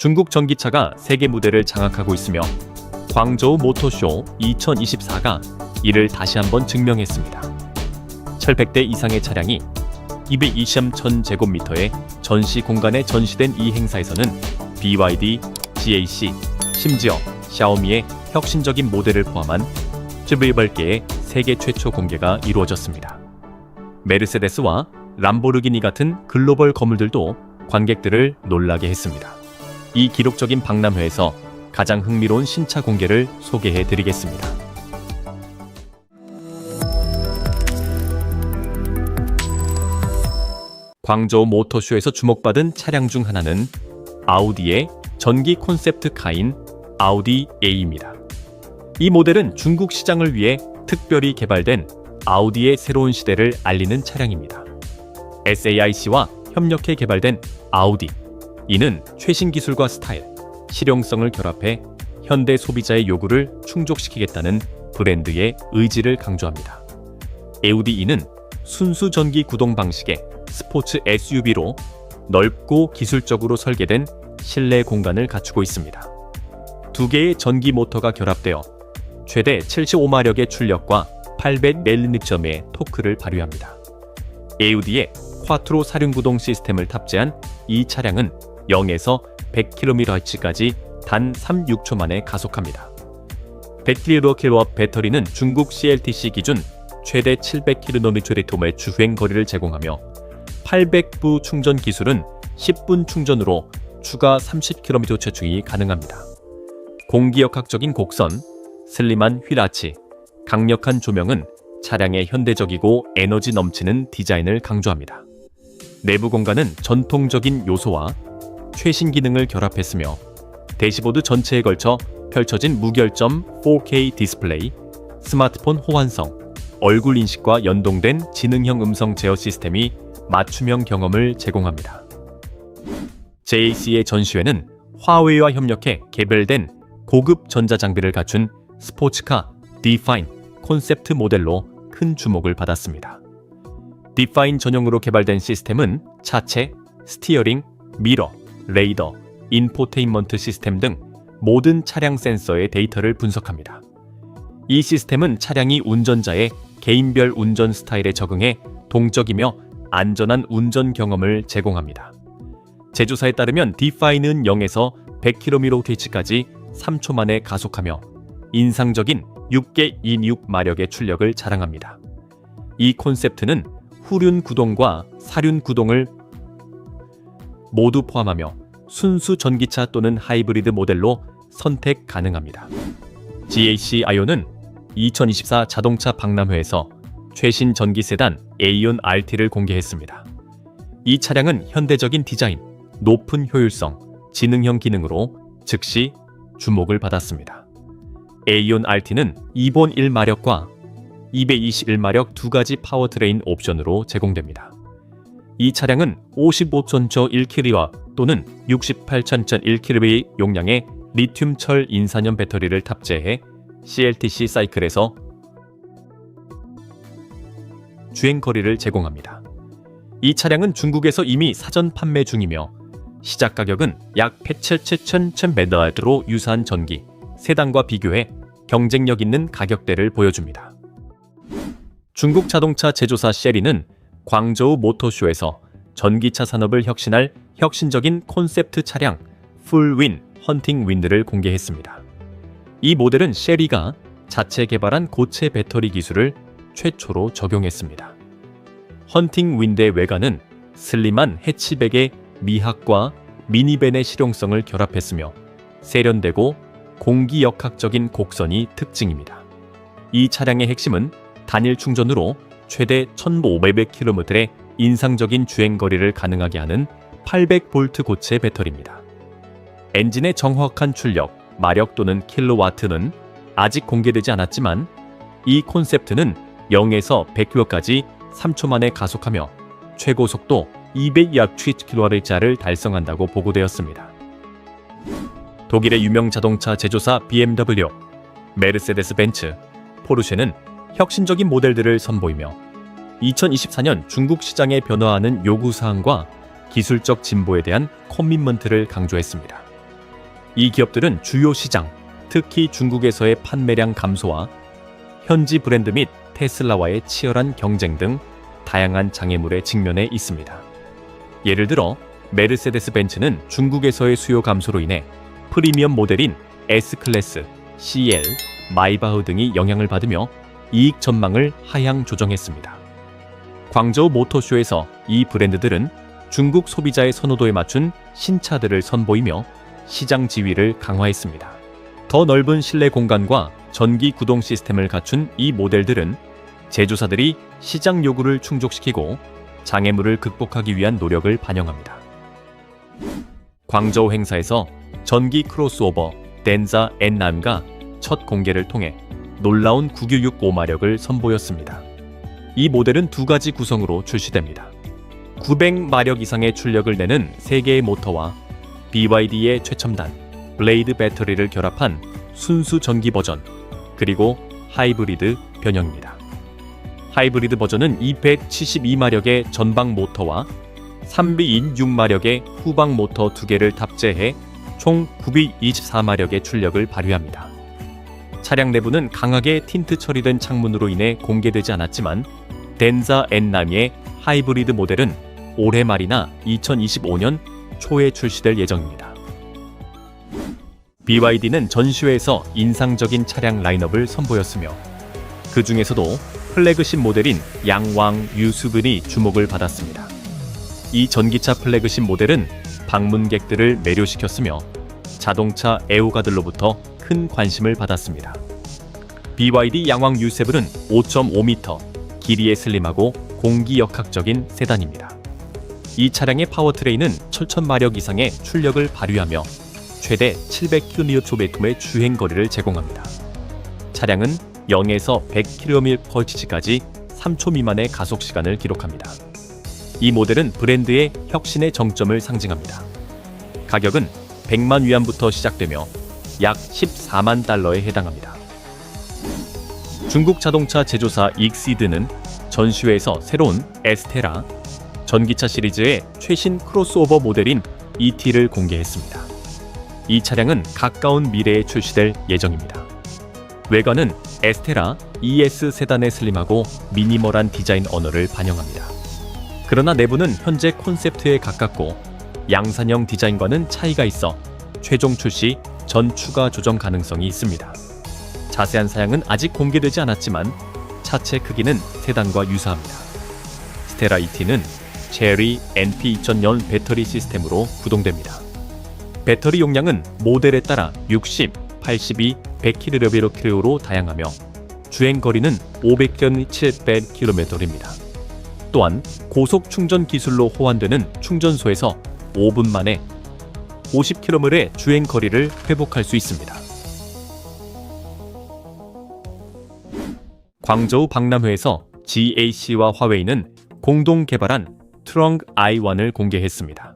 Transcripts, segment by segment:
중국 전기차가 세계 무대를 장악하고 있으며 광저우 모터쇼 2024가 이를 다시 한번 증명했습니다. 1,100대 이상의 차량이 223,000제곱미터의 전시 공간에 전시된 이 행사에서는 BYD, GAC, 심지어 샤오미의 혁신적인 모델을 포함한 18개의 세계 최초 공개가 이루어졌습니다. 메르세데스와 람보르기니 같은 글로벌 거물들도 관객들을 놀라게 했습니다. 이 기록적인 박람회에서 가장 흥미로운 신차 공개를 소개해 드리겠습니다. 광저우 모터쇼에서 주목받은 차량 중 하나는 아우디의 전기 콘셉트카인 아우디 A입니다. 이 모델은 중국 시장을 위해 특별히 개발된 아우디의 새로운 시대를 알리는 차량입니다. SAIC와 협력해 개발된 아우디, 이는 최신 기술과 스타일, 실용성을 결합해 현대 소비자의 요구를 충족시키겠다는 브랜드의 의지를 강조합니다. 아우디 E는 순수 전기 구동 방식의 스포츠 SUV로 넓고 기술적으로 설계된 실내 공간을 갖추고 있습니다. 두 개의 전기 모터가 결합되어 최대 75마력의 출력과 800Nm의 토크를 발휘합니다. 아우디의 콰트로 사륜구동 시스템을 탑재한 이 차량은 0에서 100km/h까지 단 3-6초 만에 가속합니다. 100kW 배터리는 중국 CLTC 기준 최대 700km의 주행 거리를 제공하며 800부 충전 기술은 10분 충전으로 추가 30km 체충이 가능합니다. 공기역학적인 곡선, 슬림한 휠아치, 강력한 조명은 차량의 현대적이고 에너지 넘치는 디자인을 강조합니다. 내부 공간은 전통적인 요소와 최신 기능을 결합했으며 대시보드 전체에 걸쳐 펼쳐진 무결점 4K 디스플레이, 스마트폰 호환성, 얼굴 인식과 연동된 지능형 음성 제어 시스템이 맞춤형 경험을 제공합니다. JAC의 전시회는 화웨이와 협력해 개발된 고급 전자장비를 갖춘 스포츠카 디파인 콘셉트 모델로 큰 주목을 받았습니다. 디파인 전용으로 개발된 시스템은 차체, 스티어링, 미러, 레이더, 인포테인먼트 시스템 등 모든 차량 센서의 데이터를 분석합니다. 이 시스템은 차량이 운전자의 개인별 운전 스타일에 적응해 동적이며 안전한 운전 경험을 제공합니다. 제조사에 따르면 디파인은 0에서 100km/h까지 3초 만에 가속하며 인상적인 6.26마력의 출력을 자랑합니다. 이 콘셉트는 후륜 구동과 사륜 구동을 모두 포함하며 순수 전기차 또는 하이브리드 모델로 선택 가능합니다. GAC 아이온은 2024 자동차 박람회에서 최신 전기 세단 에이온 RT를 공개했습니다. 이 차량은 현대적인 디자인, 높은 효율성, 지능형 기능으로 즉시 주목을 받았습니다. 에이온 RT는 2본 1마력과 221마력 두 가지 파워트레인 옵션으로 제공됩니다. 이 차량은 55,000초 1kW 또는 68,000천 1kW의 용량의 리튬 철 인산염 배터리를 탑재해 CLTC 사이클에서 주행거리를 제공합니다. 이 차량은 중국에서 이미 사전 판매 중이며 시작 가격은 약 8,700로 유사한 전기, 세단과 비교해 경쟁력 있는 가격대를 보여줍니다. 중국 자동차 제조사 쉐리는 광저우 모터쇼에서 전기차 산업을 혁신할 혁신적인 콘셉트 차량 풀윈 헌팅 윈드를 공개했습니다. 이 모델은 쉐리가 자체 개발한 고체 배터리 기술을 최초로 적용했습니다. 헌팅 윈드의 외관은 슬림한 해치백의 미학과 미니밴의 실용성을 결합했으며 세련되고 공기역학적인 곡선이 특징입니다. 이 차량의 핵심은 단일 충전으로 최대 1,500km의 인상적인 주행거리를 가능하게 하는 800V 고체 배터리입니다. 엔진의 정확한 출력, 마력 또는 킬로와트는 아직 공개되지 않았지만 이 콘셉트는 0에서 100km까지 3초 만에 가속하며 최고 속도 200km/h를 달성한다고 보고되었습니다. 독일의 유명 자동차 제조사 BMW, 메르세데스 벤츠, 포르쉐는 혁신적인 모델들을 선보이며 2024년 중국 시장에 변화하는 요구사항과 기술적 진보에 대한 커미트먼트를 강조했습니다. 이 기업들은 주요 시장, 특히 중국에서의 판매량 감소와 현지 브랜드 및 테슬라와의 치열한 경쟁 등 다양한 장애물에 직면해 있습니다. 예를 들어 메르세데스 벤츠는 중국에서의 수요 감소로 인해 프리미엄 모델인 S클래스, CL, 마이바흐 등이 영향을 받으며 이익 전망을 하향 조정했습니다. 광저우 모터쇼에서 이 브랜드들은 중국 소비자의 선호도에 맞춘 신차들을 선보이며 시장 지위를 강화했습니다. 더 넓은 실내 공간과 전기 구동 시스템을 갖춘 이 모델들은 제조사들이 시장 요구를 충족시키고 장애물을 극복하기 위한 노력을 반영합니다. 광저우 행사에서 전기 크로스오버 덴자 N남과 첫 공개를 통해 놀라운 996마력을 선보였습니다. 이 모델은 두 가지 구성으로 출시됩니다. 900마력 이상의 출력을 내는 3개의 모터와 BYD의 최첨단 블레이드 배터리를 결합한 순수 전기 버전, 그리고 하이브리드 변형입니다. 하이브리드 버전은 272마력의 전방 모터와 326마력의 후방 모터 2개를 탑재해 총 924마력의 출력을 발휘합니다. 차량 내부는 강하게 틴트 처리된 창문으로 인해 공개되지 않았지만 덴자 N남의 하이브리드 모델은 올해 말이나 2025년 초에 출시될 예정입니다. BYD는 전시회에서 인상적인 차량 라인업을 선보였으며 그 중에서도 플래그십 모델인 양왕 유수분이 주목을 받았습니다. 이 전기차 플래그십 모델은 방문객들을 매료시켰으며 자동차 애호가들로부터 큰 관심을 받았습니다. BYD 양왕 U7은 5.5m, 길이에 슬림하고 공기역학적인 세단입니다. 이 차량의 파워트레인은 7,000마력 이상의 출력을 발휘하며 최대 700km/의 주행거리를 제공합니다. 차량은 0에서 100km/h까지 3초 미만의 가속시간을 기록합니다. 이 모델은 브랜드의 혁신의 정점을 상징합니다. 가격은 100만 위안부터 시작되며 약 14만 달러에 해당합니다. 중국 자동차 제조사 익시드는 전시회에서 새로운 에스테라 전기차 시리즈의 최신 크로스오버 모델인 ET를 공개했습니다. 이 차량은 가까운 미래에 출시될 예정입니다. 외관은 에스테라 ES 세단의 슬림하고 미니멀한 디자인 언어를 반영합니다. 그러나 내부는 현재 콘셉트에 가깝고 양산형 디자인과는 차이가 있어 최종 출시 전 추가 조정 가능성이 있습니다. 자세한 사양은 아직 공개되지 않았지만 차체 크기는 세단과 유사합니다. 스테라 ET는 체리 NP2000년 배터리 시스템으로 구동됩니다. 배터리 용량은 모델에 따라 60, 82, 100kW로 다양하며 주행거리는 500km, 700km입니다. 또한 고속 충전 기술로 호환되는 충전소에서 5분 만에 50km의 주행거리를 회복할 수 있습니다. 광저우 박람회에서 GAC와 화웨이는 공동 개발한 트렁크 i1을 공개했습니다.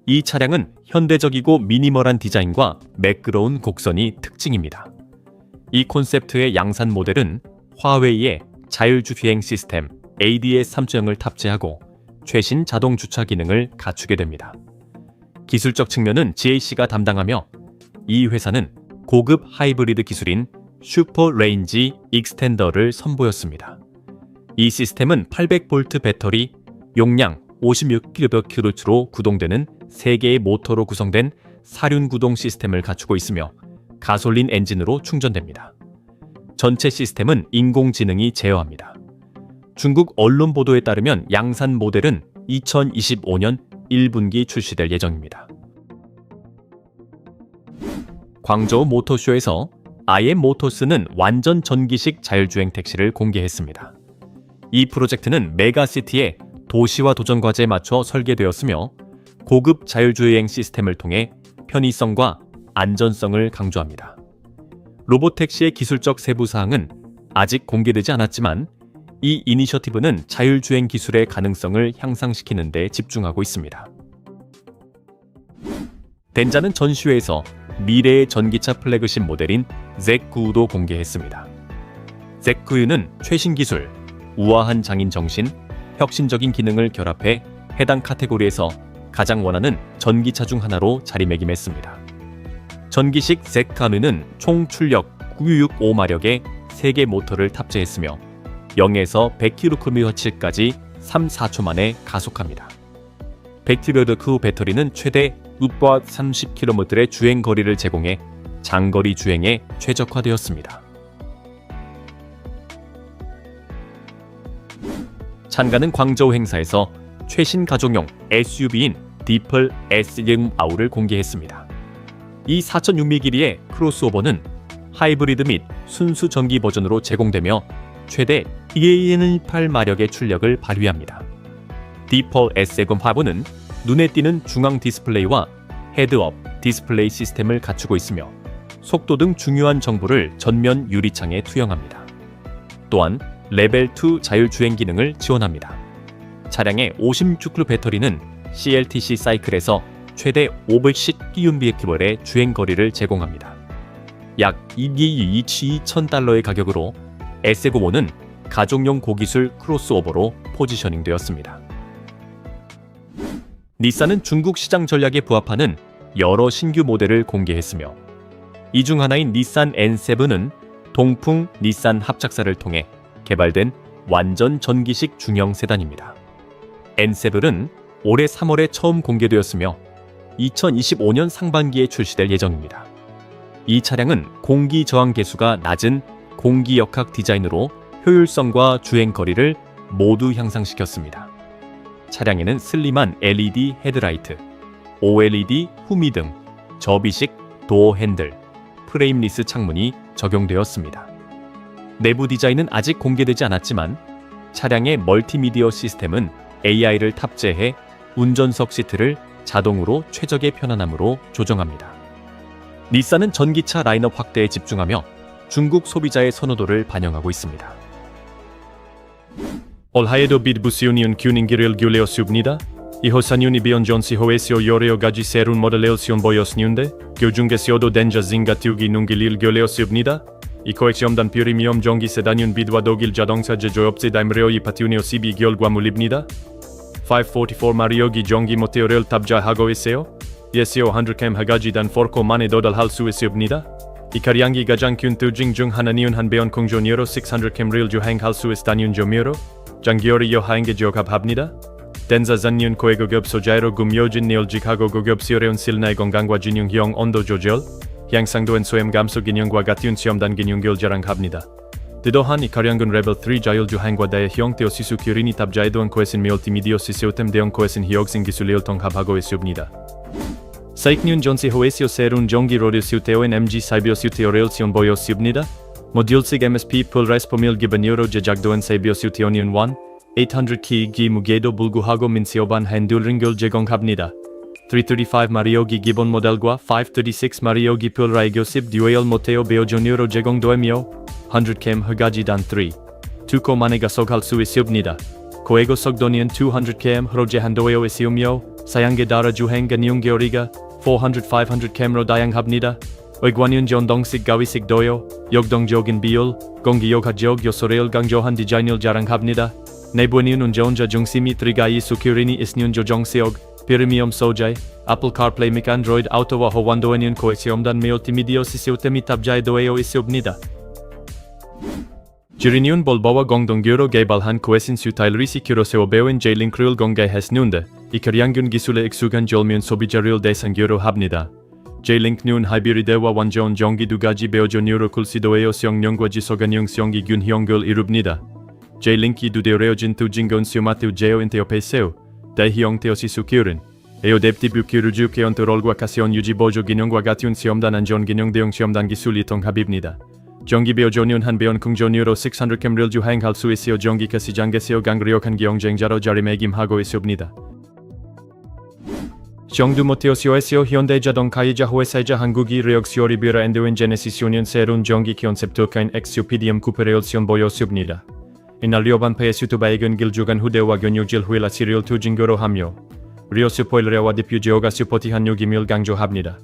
이 차량은 현대적이고 미니멀한 디자인과 매끄러운 곡선이 특징입니다. 이 콘셉트의 양산 모델은 화웨이의 자율주행 시스템 ADS 3.0을 탑재하고 최신 자동 주차 기능을 갖추게 됩니다. 기술적 측면은 GAC가 담당하며 이 회사는 고급 하이브리드 기술인 슈퍼 레인지 익스텐더를 선보였습니다. 이 시스템은 800V 배터리, 용량 56kWh로 구동되는 3개의 모터로 구성된 사륜 구동 시스템을 갖추고 있으며 가솔린 엔진으로 충전됩니다. 전체 시스템은 인공지능이 제어합니다. 중국 언론 보도에 따르면 양산 모델은 2025년 1분기 출시될 예정입니다. 광저우 모터쇼에서 IM 모터스는 완전 전기식 자율주행 택시를 공개했습니다. 이 프로젝트는 메가시티의 도시화 도전 과제에 맞춰 설계되었으며 고급 자율주행 시스템을 통해 편의성과 안전성을 강조합니다. 로보택시의 기술적 세부 사항은 아직 공개되지 않았지만 이 이니셔티브는 자율주행 기술의 가능성을 향상시키는 데 집중하고 있습니다. 덴자는 전시회에서 미래의 전기차 플래그십 모델인 Z9도 공개했습니다. Z9는 최신 기술, 우아한 장인 정신, 혁신적인 기능을 결합해 해당 카테고리에서 가장 원하는 전기차 중 하나로 자리매김했습니다. 전기식 잭카누는 총 출력 965마력의 3개 모터를 탑재했으며 0에서 100km/h까지 3-4초 만에 가속합니다. 100km 후 배터리는 최대 630km의 주행 거리를 제공해 장거리 주행에 최적화되었습니다. 찬가는 광저우 행사에서 최신 가족용 SUV인 디플 S6아우를 공개했습니다. 이 4,006mm 길이의 크로스오버는 하이브리드 및 순수 전기 버전으로 제공되며 최대 218마력의 출력을 발휘합니다. 디펄 S7 화보는 눈에 띄는 중앙 디스플레이와 헤드업 디스플레이 시스템을 갖추고 있으며 속도 등 중요한 정보를 전면 유리창에 투영합니다. 또한 레벨 2 자율주행 기능을 지원합니다. 차량의 56kg 배터리는 CLTC 사이클에서 최대 510km의 주행 거리를 제공합니다. 약 2,200,000달러의 가격으로 S950은 가족용 고기술 크로스오버로 포지셔닝 되었습니다. 닛산은 중국 시장 전략에 부합하는 여러 신규 모델을 공개했으며 이 중 하나인 닛산 N7은 동풍 닛산 합작사를 통해 개발된 완전 전기식 중형 세단입니다. N7은 올해 3월에 처음 공개되었으며 2025년 상반기에 출시될 예정입니다. 이 차량은 공기 저항 계수가 낮은 공기 역학 디자인으로 효율성과 주행 거리를 모두 향상시켰습니다. 차량에는 슬림한 LED 헤드라이트, OLED 후미등, 접이식 도어 핸들, 프레임리스 창문이 적용되었습니다. 내부 디자인은 아직 공개되지 않았지만 차량의 멀티미디어 시스템은 AI를 탑재해 운전석 시트를 자동으로 최적의 편안함으로 조정합니다. 닛산은 전기차 라인업 확대에 집중하며 중국 소비자의 선호도를 반영하고 있습니다. 올해에도 비드부시온이온 튜닝기를 gyule었습니다. 이호산윤이 비온존시 호에시오 요레오가지 새로운 모델을 보였는데 그중에서도 덴자진과 튜기 눈길을 gyule었습니다. 이 코엑시엄단 프리미엄 전기 세단윤 비드와 독일 자동차 제조업체 다임레어의 파티우니오 12 결과물입니다. 544마력의 전기 모터를 탑재하고 있어요. 예시오 100km 하가지 단 4코 만에 도달할 수 있습니다. 이 차량이 가장 큰 특징 중 하나는 한배원 공전으로 600km를 주행할 수 있다는 점으로 장거리 여행에 적합합니다. 덴자잔윤 고고급 소재로 구매진 내일직하고 고급스러운 실내 건강과 진영형 온도 조절, 향상된 소음 감소 기능과 같은 시험단 기능을 자랑합니다. 또한 이 차량은 레벨 3 자율주행과 대형 대시수 기린이 탑재된 고해신 멀티미디어 시스템 대형 고해신 희역신 기술을 통합하고 있습니다. 사익년 전시 호에시오 새로운 전기 로드 수태오인 MG 사이비오 수태오를 보였습니다. 모듈식 MSP 풀레스포밀 기반으로 제작된 사이비오 수태오니온 1 800kg 무게도 불구하고 민시오반 핸들링을 제공합니다. 335마력의 기본 모델과 536마력의 풀라이교십 듀얼 모테오 베어존으로 제공되며 100km까지 단 2코 만에 가속할 수 있습니다. 고해고 속도는 200km로 제한되어 있으며 사양에 따라 주행 가능거리가 400-500km로 다양합니다. 의관은 전동식 가위식 도요, 역동적인 비율, 공기역학적 요소를 강조한 디자인을 자랑합니다. 내부에는 운전자 중심이 들어가 스크린이 있는 조정식, 프리미엄 소재, 애플 카플레이 및 안드로이드 오토와 호환되는 코엑시엄단 멀티미디어 시스템이 탑재되어 있습니다. 지리니온 볼보와 공동으로 개발한 코에신 스타일을 시큐로세워 배운 J-Link를 공개했는데 이 차량은 기술에 익숙한 젊은 소비자를 대상으로 합니다. J-Link는 하이브리드와 완전 전기 두 가지 버전으로 출시되어 성능과 지속 가능성이 균형을 이룹니다. J-Link이 두드려진 특징은 스마트 제어 인터페이스, 대형 대시 스킬은 에어댑티브 주 컨트롤과 가시온 유지 보조 기능과 같은 시험단 안전 기능 대응 시험단 기술이 통합입니다. 전기 버전은 한배원 긍정으로 600km를 주행할 수 있어 전기차 시장에서 강력한 경쟁자로 자리매김하고 있습니다. 정두 모터스에서 현대자동차이자 회사이자 한국이 리액션이 비례된 제네시스는 새로운 전기 콘셉트카인 XUPDM 쿠페를 선보였습니다. 이날 요반파의 수트바이근 길주간 후대와 근육질 후일라 시리얼 투징거로 하며 리오 스포일러와 디퓨저가 스포티한 요김을 강조합니다.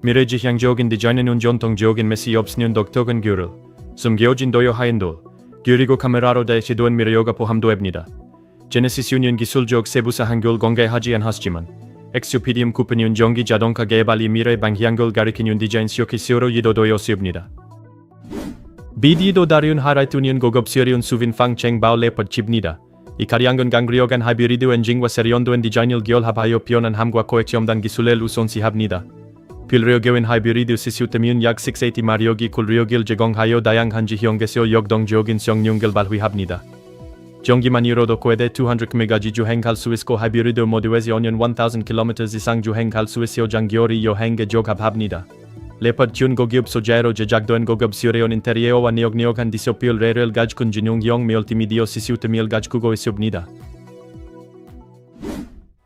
미래지향적인 디자인은 전통적인 메시 없는 독특한 귤을 숨겨진 도요하인 돌, 그리고 카메라로 대시된 미래요가 포함됩니다. 제네시스는 기술적 세부사항을 공개하지 않았지만 엑스피디움 쿠퍼니운 전기 자동차 개발이 미래 방향을 가리키는 디자인 쇼케이스로 이도되었습니다. 비디도 다리운 하라이투니운 고급 세리온 수빈 팡챙 바울레 뻗칩니다. 이 가리안건 강그리어간 하이브리드 엔진과 세련된 디자인을 결합하여 피어난 함과 고액시험단 기술을 우선시합니다. 필리어교인 하이브리드 시스템은 약 680 마력이 쿨리어기를 제공하여 다양한 지형에서 역동적인 성능을 발휘합니다. 전기만으로도 최대 200km까지 주행할 수 있고 하이브리드 모드에서 연 1000km 이상 주행할 수 있어 장거리 여행에 적합합니다. 레퍼튠 고급 소재로 제작된 고급 세련 인테리어와 뉘역뉘역한 디스플레이를 가지고 지능형 멀티미디어 시스템을 가지고 있습니다.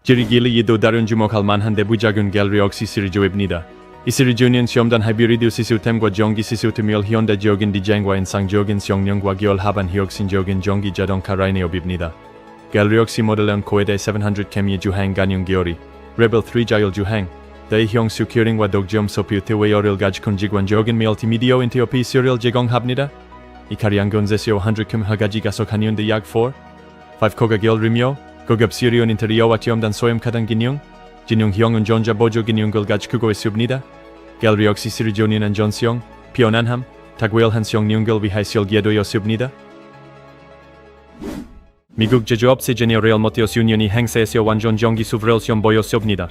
지리길이도 다른 주목할 만한 대부작은 갤러리 역시 시리즈입니다. 이 시리즈는 시험단 하이브리드 시스템과 전기 시스템을 현대적인 디자인과 인상적인 성능과 결합한 혁신적인 전기 자동차 라인업입니다. 갤러리 역시 모델은 최대 700km 주행 가능 거리, 레벨 3 자율 주행, 대형 스큐링과 독점 소프트 웨어를 가지고 직관적인 멀티미디어 인터페이스를 제공합니다. 이 가리안건에서 100km까지 가속하는 데 약 5코가 걸리며 고급 세련 인테리어와 시험단 소형카단 기능, 지능형 운전자 보조 기능을 가지고 있습니다. 갤러리 역시 시리즈는 안전성, 편안함, 탁월한 성능을 위해 설계되었습니다. 미국 제조업체 제너럴 모터스 유니언이 행사에서 완전 전기 수브를 선보였습니다.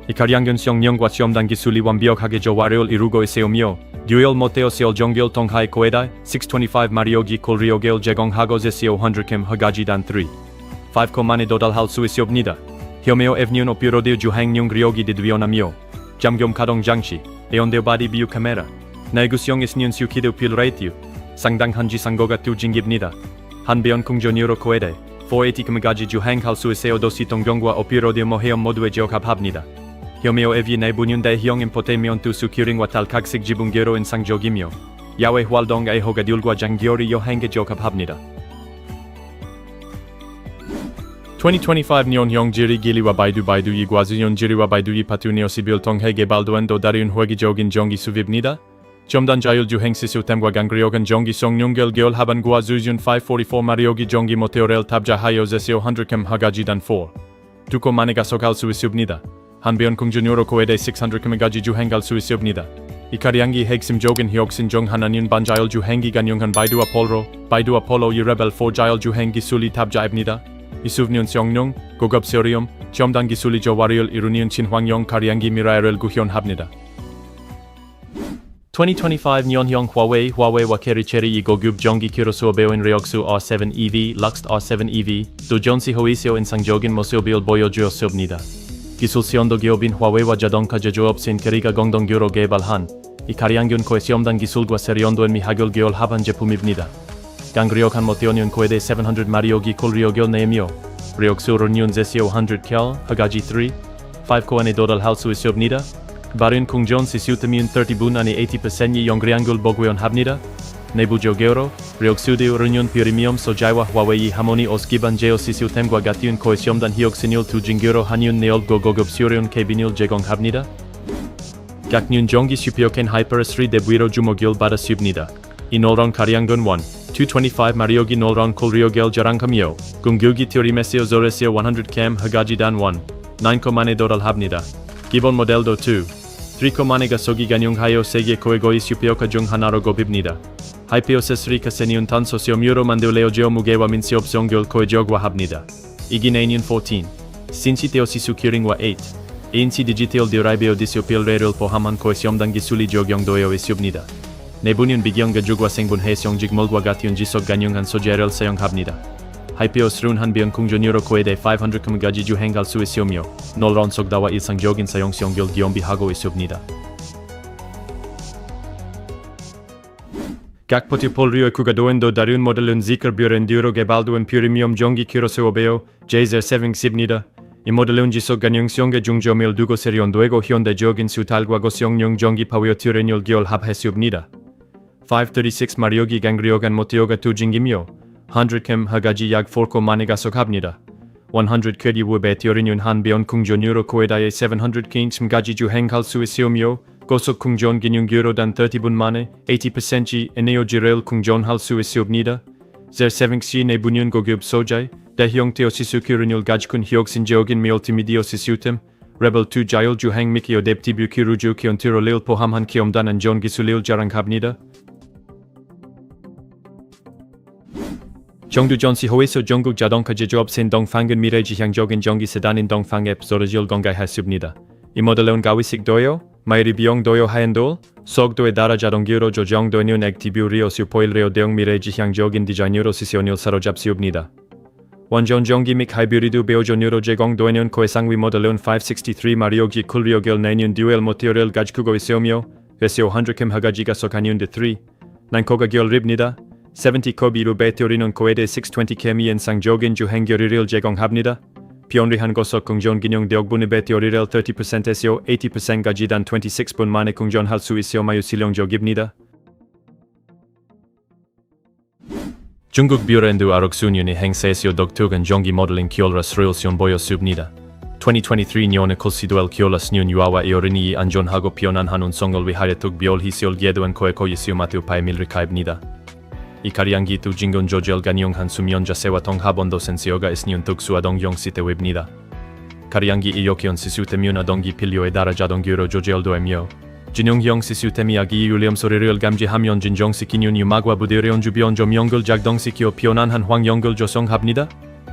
이 가리안건 성능과 시험단 기술이 완벽하게 조화를 이루고 있으며 듀얼 모터스를 전기를 통해 최대 625 마력이 쿨리어를 제공하고 있어 100km까지 단 5코만에 도달할 수 있습니다. 혐오 에브뉴는 오피로드 주행용 기록이 뒤뒤어나며 잠금 가동 장치, 에온데 바디 비유 카메라, 내구성에 있는 수키드 필레이트, 상당한 지상고가 투징깁니다. 한편 공전으로 최대 480km까지 주행할 수 있어 도시 동경과 오피로드 모헤엄 모두에 적합합니다. 혐오 에브 내부는 대형 인포테인먼트 스큐링과 탈각식 지붕계로 인상적이며 야외 활동 애호가들과 장거리 여행에 적합합니다. 2025 년형 지리길이와 바이두 이과즈연 지리와 바이두이 파투니오시빌 통해 개발된 또 다른 획기적인 전기 수입입니다. 첨단 자율주행 시스템과 강력한 전기 성능을 결합한 과수준 544 마력의 전기 모터를 탑재하여 100km까지 단 2코만에 가속할 수 있습니다. 한편 공전으로 최대 600km까지 주행할 수 있습니다. 이 가리안기 핵심적인 혁신 중 하나는 반자율주행이 가능한 바이두 아폴로 이 레벨 4 자율주행 기술이 탑재입니다. 이 수입은 성능, 고급 세련, 첨단 기술이 조화를 이루는 친환경 가리안기 미래를 구현합니다. 2025 년형 화웨이와 캐리체리 이 고급 전기 키로수 배운 리옥수 R7 EV, 럭스 R7 EV, 또 전시 호이시오 인상적인 모습을 보여주었습니다. 기술 시연도 기업인 화웨이와 자동차 제조업체인 캐리가 공동으로 개발한 이 가리안균 시험단 기술과 세련된 미학을 결합한 제품입니다. 강력한 모터는 최대 700 마력이 쿨리어를 내며 리옥수로는 제시오 100km까지 5코 안에 도달할 수 있습니다. 바른 공전 시스템은 30분 안에 80%의 연기량을 복원합니다. 내부적으로 리옥수도로는 프리미엄 소재와 화웨이 하모니 OS 기반 제어 시스템과 같은 시험단 혁신을 투징으로 하는 넓고 고급 세련 캐빈을 제공합니다. 각년 전기 슈퍼캔 하이퍼3 대부로 주목을 받았습니다. 이 노란 가리안건 225 마력이 노란 쿨리어를 자랑하며 공격이 트림에서 0에서 100km까지 단 9코만에 도달합니다. 기본 모델도 3코만에 가속이 가능하여 세계 최고의 슈퍼카 중 하나로 꼽힙니다. 하이퍼3가 세니온 탄소 섬유로 만들어져 무게와 민첩성을 최적화합니다. 이기 내년 14, 신시테오시 스큐링과 8, 인치 디지털 드라이버 디스플레이를 포함한 시험단 기술이 적용되어 있습니다. 내부는 비경 가죽과 생분 해성직물과 같은 지속 가능한 소재를 사용합니다. 하이퍼3는 한편 공전으로 최대 500km까지 주행할 수 있으며 노란 속도와 일상적인 사용성을 겸비하고 있습니다. 각 포트폴리오에 구가된 또 다른 모델은 지커 브랜드로 개발된 프리미엄 전기 키로수 배우 J7입니다. 이 모델은 지속 가능성에 중점을 두고 세련되고 현대적인 수탈과 고성능 전기 파워트레인을 결합했습니다. 536 마력이 강력한 모터가 투징이며 100km까지 약 4코만에 가속합니다. 100kW 배터리는 한편 공전으로 최대 700km까지 주행할 수 있으며 고속 충전 기능으로 단 30분 만에 80% 에너지를 충전할 수 있습니다. Z7C 내부는 고급 소재, 대형 테오시 스큐린을 가지고 혁신적인 멀티미디어 시스템, 레벨 2 자율 주행 및 어댑티브 크루즈 컨트롤을 포함한 키엄단 안전 기술을 자랑합니다. 정부 전시회에서 전국 자동차 제조업 신동판은 미래지향적인 전기 세단인 동판 앱소를 공개했습니다. 이 모델은 가위식도요, 마일이 비용도요 하얀돌, 속도에 따라 자동기로 조정되는 액티브 리어 슈포일레어 대형 미래지향적인 디자인으로 시선을 사로잡습니다. 완전 전기 및 하이브리드 배우전으로 제공되는 최상위 모델은 563마력이 쿨력을 내는 듀얼 모터를 가지고 있으며 회수 100km가 속하는 D3 난코가 결립니다. 70컵 1호 배터리는 최대 620km의 인상적인 주행거리를 제공합니다. 편리한 고속 충전 기능 덕분에 배터리를 30%에서 80%까지 단 26분 만에 충전할 수 있어 매우 실용적입니다. 중국 브랜드 아록수년이 행사에서 독특한 전기 모델링 큐어라스를 선보였습니다. 2023년에 콜시도엘 큐어라스년 유아와 어린이의 안전하고 편안한 운송을 위하여 특별히 설계된 코에코이시오 마트파이 밀리카입니다. 이 가량기 두진건 조절 가능한 수면 자세와 통합온도 센서가 있는 특수 아동용 시스템입니다. 가량기 이용형 시스템은 아동기 필요에 따라 자동으로 조절되며 진용형 시스템이 아기의 울림 소리를 감지하면 진정시키는 음악과 부드러운 주변 조명을 작동시켜 편안한 환경을 조성합니다.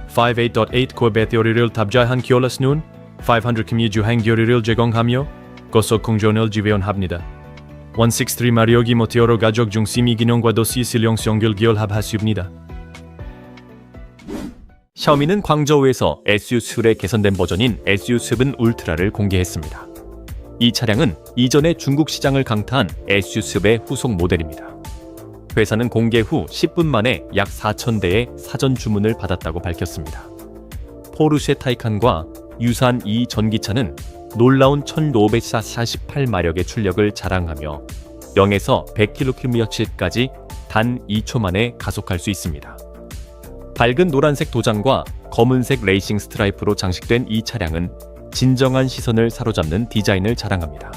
58.8 배터리를 탑재한 큐어라스는 500km 주행거리를 제공하며 고속 충전을 지원합니다. 163마력의 모터로 가족 중심의 기능과 도시 실용성을 결합했습니다. 샤오미는 광저우에서 SU7의 개선된 버전인 SU7 울트라를 공개했습니다. 이 차량은 이전에 중국 시장을 강타한 SU7의 후속 모델입니다. 회사는 공개 후 10분 만에 약 4,000대의 사전 주문을 받았다고 밝혔습니다. 포르쉐 타이칸과 유사한 이 전기차는 놀라운 1548마력의 출력을 자랑하며 0에서 100km까지 단 2초 만에 가속할 수 있습니다. 밝은 노란색 도장과 검은색 레이싱 스트라이프로 장식된 이 차량은 진정한 시선을 사로잡는 디자인을 자랑합니다.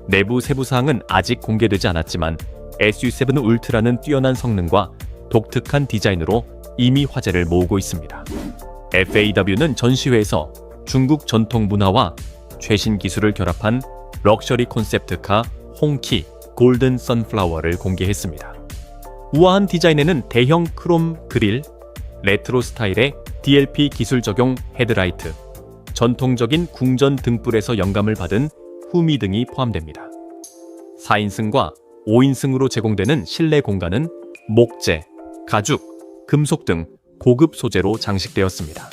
내부 세부사항은 아직 공개되지 않았지만 SU7 울트라는 뛰어난 성능과 독특한 디자인으로 이미 화제를 모으고 있습니다. FAW는 전시회에서 중국 전통 문화와 최신 기술을 결합한 럭셔리 콘셉트카 홍키 골든 선플라워를 공개했습니다. 우아한 디자인에는 대형 크롬 그릴, 레트로 스타일의 DLP 기술 적용 헤드라이트, 전통적인 궁전 등불에서 영감을 받은 후미 등이 포함됩니다. 4인승과 5인승으로 제공되는 실내 공간은 목재, 가죽, 금속 등 고급 소재로 장식되었습니다.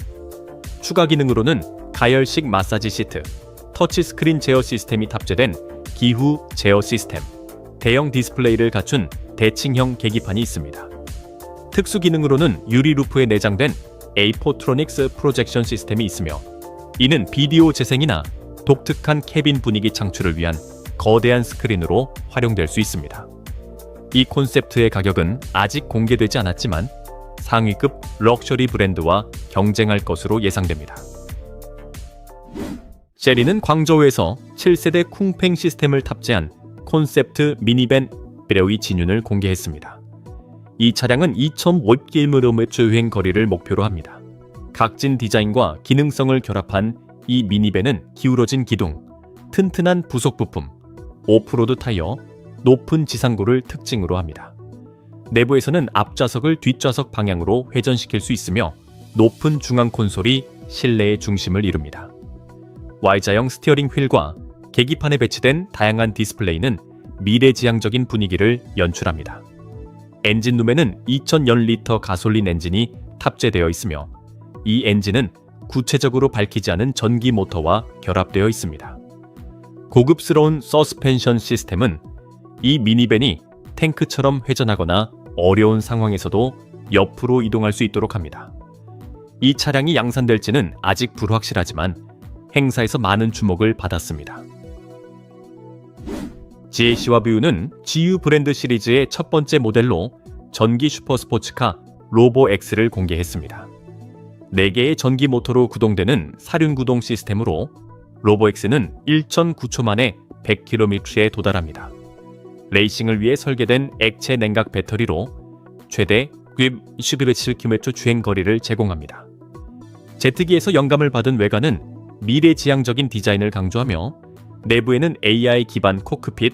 추가 기능으로는 가열식 마사지 시트, 터치스크린 제어 시스템이 탑재된 기후 제어 시스템, 대형 디스플레이를 갖춘 대칭형 계기판이 있습니다. 특수 기능으로는 유리 루프에 내장된 A4트로닉스 프로젝션 시스템이 있으며 이는 비디오 재생이나 독특한 캐빈 분위기 창출을 위한 거대한 스크린으로 활용될 수 있습니다. 이 콘셉트의 가격은 아직 공개되지 않았지만 상위급 럭셔리 브랜드와 경쟁할 것으로 예상됩니다. 쉐리는 광저우에서 7세대 쿵팽 시스템을 탑재한 콘셉트 미니밴 브레오이 진윤을 공개했습니다. 이 차량은 2.5km 주행 거리를 목표로 합니다. 각진 디자인과 기능성을 결합한 이 미니밴은 기울어진 기둥, 튼튼한 부속 부품, 오프로드 타이어, 높은 지상고를 특징으로 합니다. 내부에서는 앞좌석을 뒷좌석 방향으로 회전시킬 수 있으며 높은 중앙 콘솔이 실내의 중심을 이룹니다. Y자형 스티어링 휠과 계기판에 배치된 다양한 디스플레이는 미래지향적인 분위기를 연출합니다. 엔진룸에는 2000연리터 가솔린 엔진이 탑재되어 있으며 이 엔진은 구체적으로 밝히지 않은 전기 모터와 결합되어 있습니다. 고급스러운 서스펜션 시스템은 이 미니밴이 탱크처럼 회전하거나 어려운 상황에서도 옆으로 이동할 수 있도록 합니다. 이 차량이 양산될지는 아직 불확실하지만 행사에서 많은 주목을 받았습니다. GAC와 뷰는 GU 브랜드 시리즈의 첫 번째 모델로 전기 슈퍼스포츠카 로보-X를 공개했습니다. 4개의 전기 모터로 구동되는 사륜 구동 시스템으로 로보-X는 1.9초 만에 100km에 도달합니다. 레이싱을 위해 설계된 액체 냉각 배터리로 최대 97km 주행 거리를 제공합니다. 제트기에서 영감을 받은 외관은 미래지향적인 디자인을 강조하며 내부에는 AI 기반 코크핏,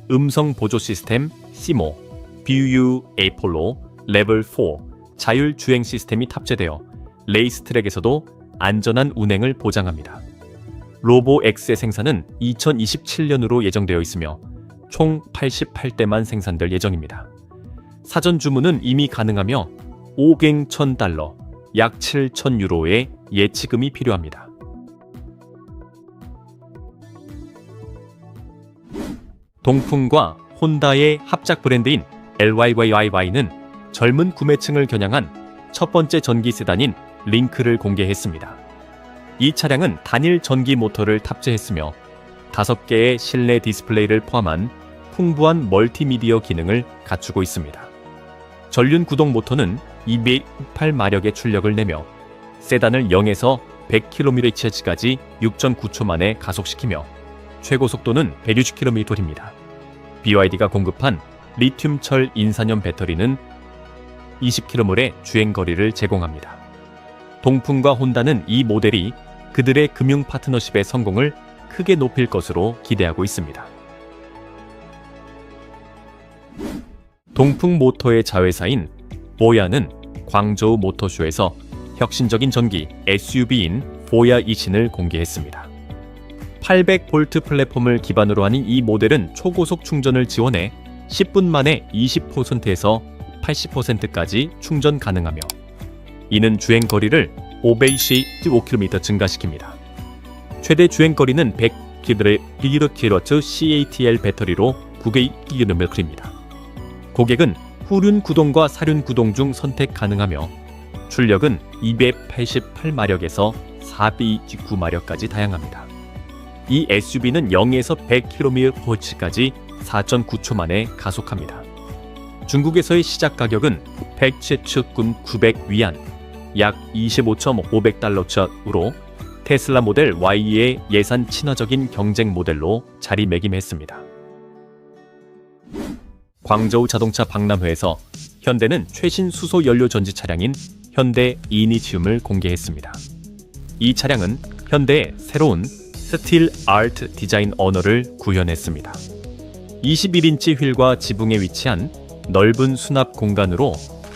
음성 보조 시스템 시모, 뷰유 에이폴로, 레벨 4 자율 주행 시스템이 탑재되어 레이스 트랙에서도 안전한 운행을 보장합니다. 로보X의 생산은 2027년으로 예정되어 있으며 총 88대만 생산될 예정입니다. 사전 주문은 이미 가능하며 5갱 $1,000, 약 7,000유로의 예치금이 필요합니다. 동풍과 혼다의 합작 브랜드인 LYYY는 젊은 구매층을 겨냥한 첫 번째 전기 세단인 링크를 공개했습니다. 이 차량은 단일 전기 모터를 탑재했으며 5개의 실내 디스플레이를 포함한 풍부한 멀티미디어 기능을 갖추고 있습니다. 전륜 구동 모터는 218마력의 출력을 내며 세단을 0에서 100km/h까지 6.9초 만에 가속시키며 최고 속도는 160km입니다. BYD가 공급한 리튬철 인산염 배터리는 20km의 주행거리를 제공합니다. 동풍과 혼다는 이 모델이 그들의 금융 파트너십의 성공을 크게 높일 것으로 기대하고 있습니다. 동풍 모터의 자회사인 보야는 광저우 모터쇼에서 혁신적인 전기 SUV인 보야 이신을 공개했습니다. 800V 플랫폼을 기반으로 하는 이 모델은 초고속 충전을 지원해 10분 만에 20%에서 80%까지 충전 가능하며 이는 주행거리를 525km 증가시킵니다. 최대 주행거리는 100kW CATL 배터리로 9km입니다. 고객은 후륜 구동과 사륜 구동 중 선택 가능하며 출력은 288마력에서 429마력까지 다양합니다. 이 SUV는 0에서 100km까지 4.9초 만에 가속합니다. 중국에서의 시작 가격은 107,900위안, 약 25,500달러차로 테슬라 모델 Y의 예산 친화적인 경쟁 모델로 자리매김했습니다. 광저우 자동차 박람회에서 현대는 최신 수소 연료 전지 차량인 현대 이니치움을 공개했습니다. 이 차량은 현대의 새로운 스틸 아트 디자인 언어를 구현했습니다. 21인치 휠과 지붕에 위치한 넓은 수납 공간으로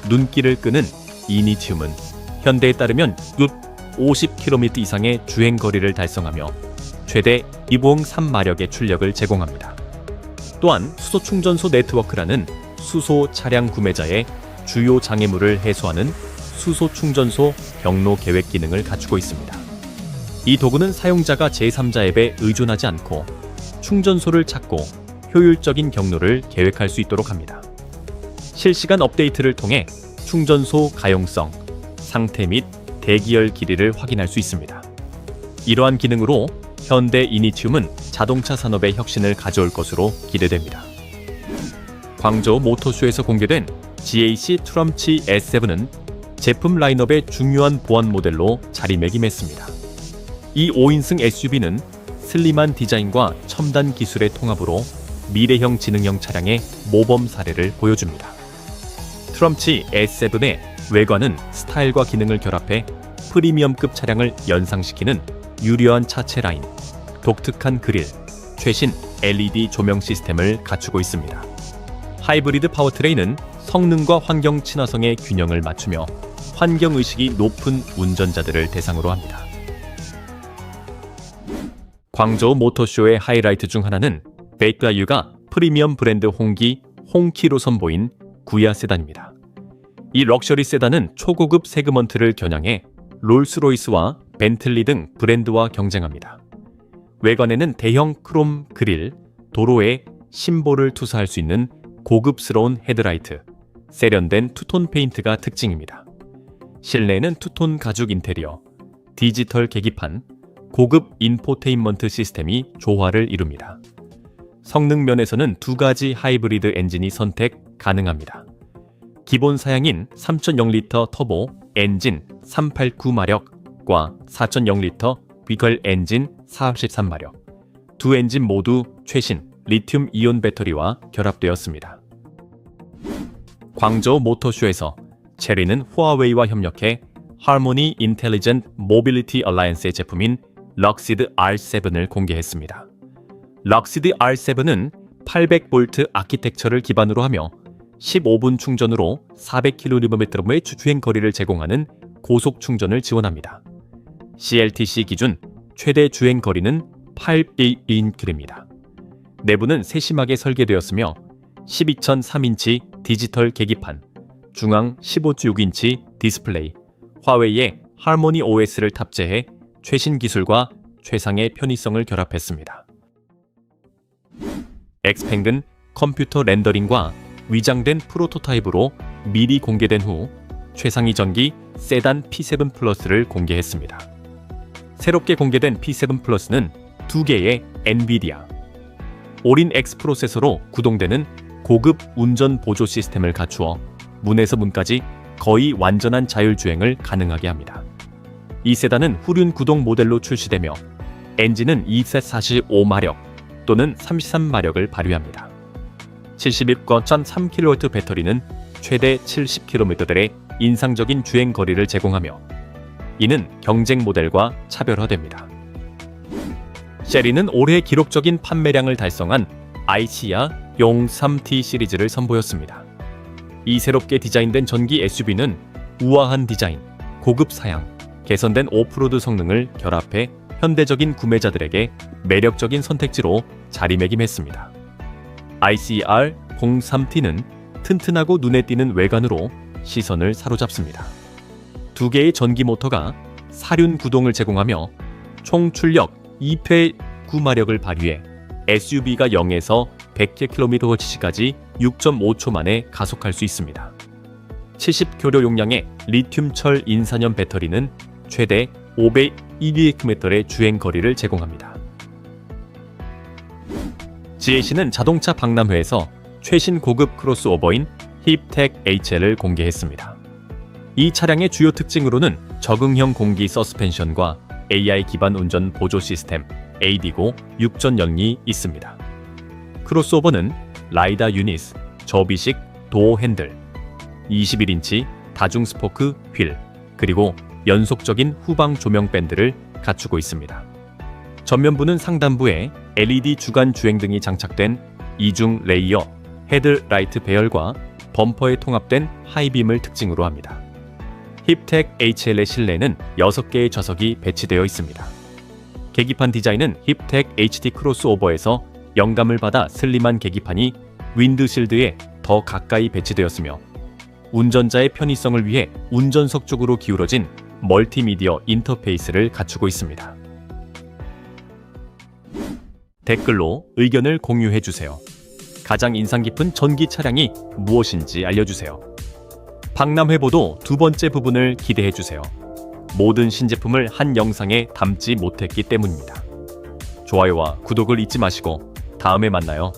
눈길을 끄는 이니치움은 현대에 따르면 50km 이상의 주행거리를 달성하며 최대 203마력의 출력을 제공합니다. 또한 수소 충전소 네트워크라는 수소 차량 구매자의 주요 장애물을 해소하는 수소 충전소 경로 계획 기능을 갖추고 있습니다. 이 도구는 사용자가 제3자 앱에 의존하지 않고 충전소를 찾고 효율적인 경로를 계획할 수 있도록 합니다. 실시간 업데이트를 통해 충전소 가용성, 상태 및 대기열 길이를 확인할 수 있습니다. 이러한 기능으로 현대 이니치움은 자동차 산업의 혁신을 가져올 것으로 기대됩니다. 광저우 모터쇼에서 공개된 GAC 트럼치 S7은 제품 라인업의 중요한 보안 모델로 자리매김했습니다. 이 5인승 SUV는 슬림한 디자인과 첨단 기술의 통합으로 미래형 지능형 차량의 모범 사례를 보여줍니다. 트럼치 S7의 외관은 스타일과 기능을 결합해 프리미엄급 차량을 연상시키는 유려한 차체 라인, 독특한 그릴, 최신 LED 조명 시스템을 갖추고 있습니다. 하이브리드 파워트레인은 성능과 환경 친화성의 균형을 맞추며 환경의식이 높은 운전자들을 대상으로 합니다. 광저우 모터쇼의 하이라이트 중 하나는 베이크아유가 프리미엄 브랜드 홍키로 선보인 구야 세단입니다. 이 럭셔리 세단은 초고급 세그먼트를 겨냥해 롤스로이스와 벤틀리 등 브랜드와 경쟁합니다. 외관에는 대형 크롬 그릴, 도로에 심볼을 투사할 수 있는 고급스러운 헤드라이트, 세련된 투톤 페인트가 특징입니다. 실내에는 투톤 가죽 인테리어, 디지털 계기판, 고급 인포테인먼트 시스템이 조화를 이룹니다. 성능 면에서는 두 가지 하이브리드 엔진이 선택 가능합니다. 기본 사양인 3.0L 터보 엔진 389마력과 4.0L 비컬 엔진 43마력, 두 엔진 모두 최신 리튬 이온 배터리와 결합되었습니다. 광저우 모터쇼에서 체리는 후아웨이와 협력해 하모니 인텔리전트 모빌리티 얼라이언스의 제품인 럭시드 R7을 공개했습니다. 럭시드 R7은 800V 아키텍처를 기반으로 하며 15분 충전으로 400km의 주행 거리를 제공하는 고속 충전을 지원합니다. CLTC 기준 최대 주행 거리는 8km입니다. 내부는 세심하게 설계되었으며 12.3인치 디지털 계기판, 중앙 15.6인치 디스플레이, 화웨이의 하모니 OS를 탑재해 최신 기술과 최상의 편의성을 결합했습니다. 엑스팽은 컴퓨터 렌더링과 위장된 프로토타입으로 미리 공개된 후 최상위 전기 세단 P7 플러스를 공개했습니다. 새롭게 공개된 P7 플러스는 2개의 엔비디아 올인 X 프로세서로 구동되는 고급 운전 보조 시스템을 갖추어 문에서 문까지 거의 완전한 자율주행을 가능하게 합니다. 이 세단은 후륜 구동 모델로 출시되며 엔진은 245마력 또는 33마력을 발휘합니다. 71.3kW 배터리는 최대 70km들의 인상적인 주행 거리를 제공하며 이는 경쟁 모델과 차별화됩니다. 쉐리는 올해 기록적인 판매량을 달성한 아이시아 용 3T 시리즈를 선보였습니다. 이 새롭게 디자인된 전기 SUV는 우아한 디자인, 고급 사양, 개선된 오프로드 성능을 결합해 현대적인 구매자들에게 매력적인 선택지로 자리매김했습니다. ICR03T는 튼튼하고 눈에 띄는 외관으로 시선을 사로잡습니다. 2개의 전기 모터가 사륜 구동을 제공하며 총 출력 2회 9마력을 발휘해 SUV가 0에서 100km/h까지 6.5초 만에 가속할 수 있습니다. 70kg 용량의 리튬철 인산염 배터리는 최대 502km의 주행 거리를 제공합니다. GAC는 자동차 박람회에서 최신 고급 크로스오버인 힙텍 HL을 공개했습니다. 이 차량의 주요 특징으로는 적응형 공기 서스펜션과 AI 기반 운전 보조 시스템 AD고 6.0이 있습니다. 크로스오버는 라이다 유닛, 접이식 도어 핸들, 21인치 다중 스포크 휠, 그리고 연속적인 후방 조명 밴드를 갖추고 있습니다. 전면부는 상단부에 LED 주간 주행등이 장착된 이중 레이어 헤드라이트 배열과 범퍼에 통합된 하이빔을 특징으로 합니다. 힙텍 HL의 실내에는 6개의 좌석이 배치되어 있습니다. 계기판 디자인은 힙텍 HD 크로스오버에서 영감을 받아 슬림한 계기판이 윈드실드에 더 가까이 배치되었으며 운전자의 편의성을 위해 운전석 쪽으로 기울어진 멀티미디어 인터페이스를 갖추고 있습니다. 댓글로 의견을 공유해주세요. 가장 인상 깊은 전기 차량이 무엇인지 알려주세요. 박람회보도 2번째 부분을 기대해주세요. 모든 신제품을 한 영상에 담지 못했기 때문입니다. 좋아요와 구독을 잊지 마시고 다음에 만나요.